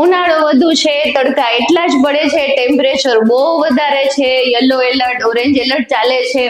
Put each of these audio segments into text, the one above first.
ઉનાળો વધુ છે, તડકા એટલા જ પડે છે, ટેમ્પરેચર બહુ વધારે છે, યલો એલર્ટ, ઓરેન્જ એલર્ટ ચાલે છે.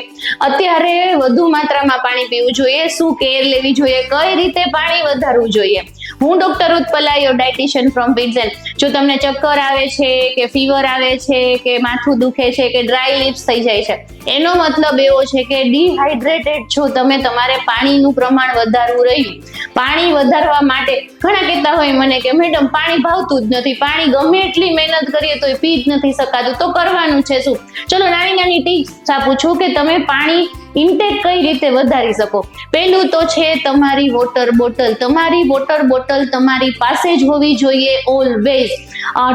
અત્યારે વધુ માત્રામાં પાણી પીવું જોઈએ, શું કેર લેવી જોઈએ, કઈ રીતે પાણી વધારવું જોઈએ. હું doctor Utpala, your dietitian from Vision. જો તમને ચક્કર આવે છે કે ફીવર આવે છે કે માથું દુખે છે કે ડ્રાય લિપ્સ થઈ જાય છે, એનો મતલબ એવો છે કે ડિહાઇડ્રેટેડ છો તમે, તમારે પાણીનું પ્રમાણ વધારવું રહ્યું. પાણી વધારવા માટે ઘણા કહેતા હોય મને કે મેડમ પાણી ભાવતું જ નથી, પાણી ગમે એટલી મહેનત કરીએ તો પી જ નથી શકાતું, તો કરવાનું છે શું? ચલો નાની નાની ટિપ્સ આપું છું કે તમે પાણી ઇન્ટેક કઈ રીતે વધારી શકો. પહેલું તો છે તમારી વોટર બોટલ. તમારી વોટર બોટલ તમારી પાસે જ હોવી જોઈએ ઓલવેઝ.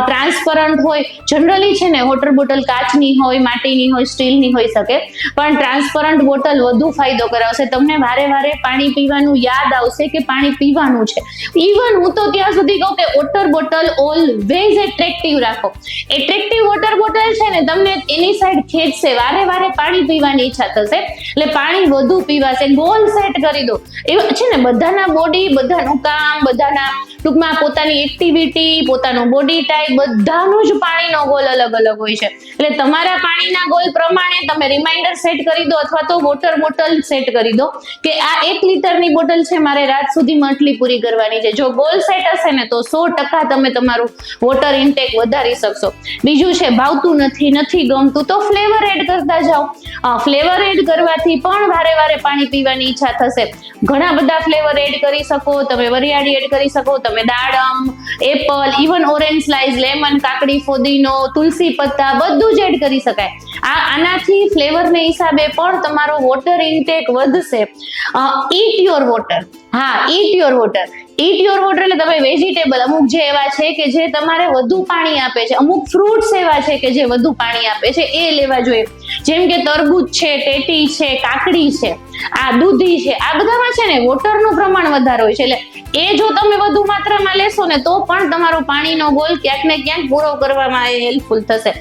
ટ્રાન્સપરન્ટ હોય, જનરલી છે ને વોટર બોટલ કાચની હોય, માટીની હોય, સ્ટીલની હોઈ શકે, પણ ટ્રાન્સપરન્ટ બોટલ વધુ ફાયદો કરાવશે. તમને વારે વારે પાણી પીવાનું યાદ આવશે કે પાણી પીવાનું છે. ઇવન હું તો ત્યાં સુધી કહું કે વોટર બોટલ ઓલવેઝ એટ્રેક્ટિવ રાખો. એટ્રેક્ટિવ વોટર બોટલ છે ને તમને એની સાઈડ ખેંચશે, વારે વારે પાણી પીવાની ઈચ્છા થશે, એટલે પાણી વધુ પીવાશે. ગોલ સેટ કરી દો. એવું છે ને, બધાના બોડી, બધાનું કામ, બધાના ટૂંકમાં પોતાની એક્ટિવિટી, પોતાનું બોડી ટાઈપ, બધાનું જ પાણીનો ગોલ અલગ અલગ હોય છે. એટલે તમારા પાણીના ગોલ પ્રમાણે તમે રિમાઇન્ડર સેટ કરી દો, અથવા તો વોટર બોટલ સેટ કરી દો કે આ 1 લીટરની બોટલ છે, મારે રાત સુધીમાં આટલી પૂરી કરવાની છે. જો ગોલ સેટ હશે ને તો 100% તમે તમારું વોટર ઇન્ટેક વધારી શકશો. બીજું છે, ભાવતું નથી ગમતું તો ફ્લેવર એડ કરતા જાઓ. ફ્લેવર એડ કરવાથી પણ વારે વારે પાણી પીવાની ઈચ્છા થશે. ઘણા બધા ફ્લેવર એડ કરી શકો તમે. વરિયાળી એડ કરી શકો તમે, દાડમ, Apple, even orange slice, lemon, કાકડી, ફોદીનો, તુલસી પત્તા, બધું જ એડ કરી શકાય. આનાથી ફ્લેવરને હિસાબે પણ તમારો વોટર ઇન્ટેક વધશે. Eat your water. હા, eat your water. Eat your water એટલે તમે વેજીટેબલ અમુક જે એવા છે કે જે તમારે વધુ પાણી આપે છે, અમુક ફ્રૂટ્સ એવા છે કે જે વધુ પાણી આપે છે, એ લેવા જોઈએ. જેમ કે તરબૂચ છે, ટેટી છે, કાકડી છે, આ દૂધી છે, આ બધામાં છે ને વોટરનું પ્રમાણ વધારે હોય છે. એટલે એ જો તમે વધુ માત્રામાં લેશો ને તો પણ તમારો પાણીનો ગોલ ક્યાંક ને ક્યાંક પૂરો કરવામાં હેલ્પફુલ થશે.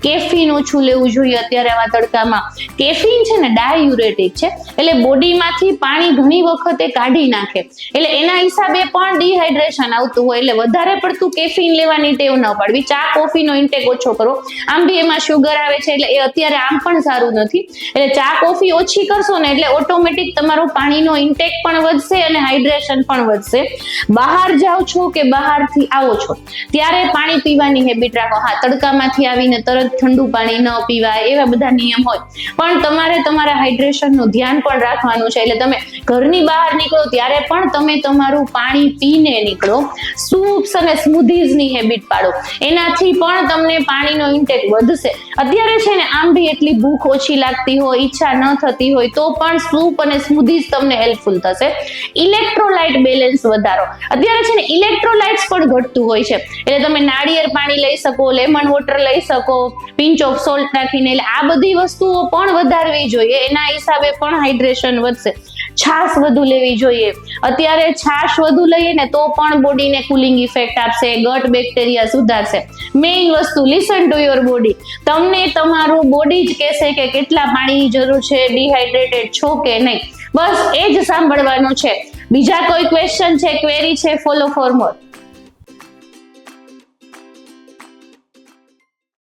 કેફીન ઓછું લેવું જોઈએ અત્યારે આવા તડકામાં. કેફીન છે ને ડાયુરેટિક છે, એટલે બોડીમાંથી પાણી ઘણી વખતે કાઢી નાખે, એટલે એના હિસાબે પણ ડિહાઇડ્રેશન આવતું હોય. એટલે વધારે પડતું કેફીન લેવાની ટેવ ન પાડવી. ચા કોફીનો ઇન્ટેક ઓછો કરો. આમ બી એમાં શુગર આવે છે, એટલે એ અત્યારે આમ પણ સારું નથી. એટલે ચા કોફી ઓછી કરશો ને એટલે ઓટોમેટિક તમારો પાણીનો ઇન્ટેક પણ વધશે અને હાઇડ્રેશન પણ વધશે. બહાર જાઓ છો કે બહારથી આવો છો ત્યારે પાણી પીવાની હેબિટ રાખો. હા, તડકામાંથી આવીને તરત ઠંડુ પાણી ન પીવાય, એવા બધા નિયમ હોય, પણ તમારે તમારા હાઇડ્રેશનનું ધ્યાન પણ રાખવાનું છે. એટલે તમે ઘરની બહાર નીકળો ત્યારે પણ તમે તમારું પાણી પીને નીકળો. સૂપ્સ અને સ્મૂધીઝની હેબિટ પાડો, એનાથી પણ તમને પાણીનો ઇન્ટેક વધશે. અત્યારે છે ને આમ બી એટલી ભૂખ ઓછી લાગતી હોય, ઈચ્છા ન થતી હોય, તો પણ સૂપ અને સ્મૂધીઝ તમને હેલ્પફુલ થશે. ઇલેક્ટ્રોલાઇટ બેલેન્સ વધારો. અત્યારે છે ને ઇલેક્ટ્રોલાઇટ્સ પણ ઘટતું હોય છે, એટલે તમે નાળિયેર પાણી લઈ શકો, લેમન વોટર લઈ શકો, પિંચ ઓફ સોલ્ટ નાખીને. એટલે આ બધી વસ્તુઓ પણ વધારવી જોઈએ, એના હિસાબે પણ હાઇડ્રેશન વધશે. છાશ વધુ લેવી જોઈએ. અત્યારે છાશ વધુ લઈએ ને તો પણ બોડીને કુલિંગ ઇફેક્ટ આપશે, ગટ બેક્ટેરિયા સુધારશે. મેઇન વસ્તુ, લિસન ટુ યોર બોડી. તમને તમારું બોડી જ કહેશે કે કેટલા પાણીની જરૂર છે, ડિહાઇડ્રેટેડ છો કે નહીં. બસ એ જ સાંભળવાનું છે. બીજા કોઈ ક્વેશ્ચન છે, ક્વેરી છે, ફોલો ફોર મોર.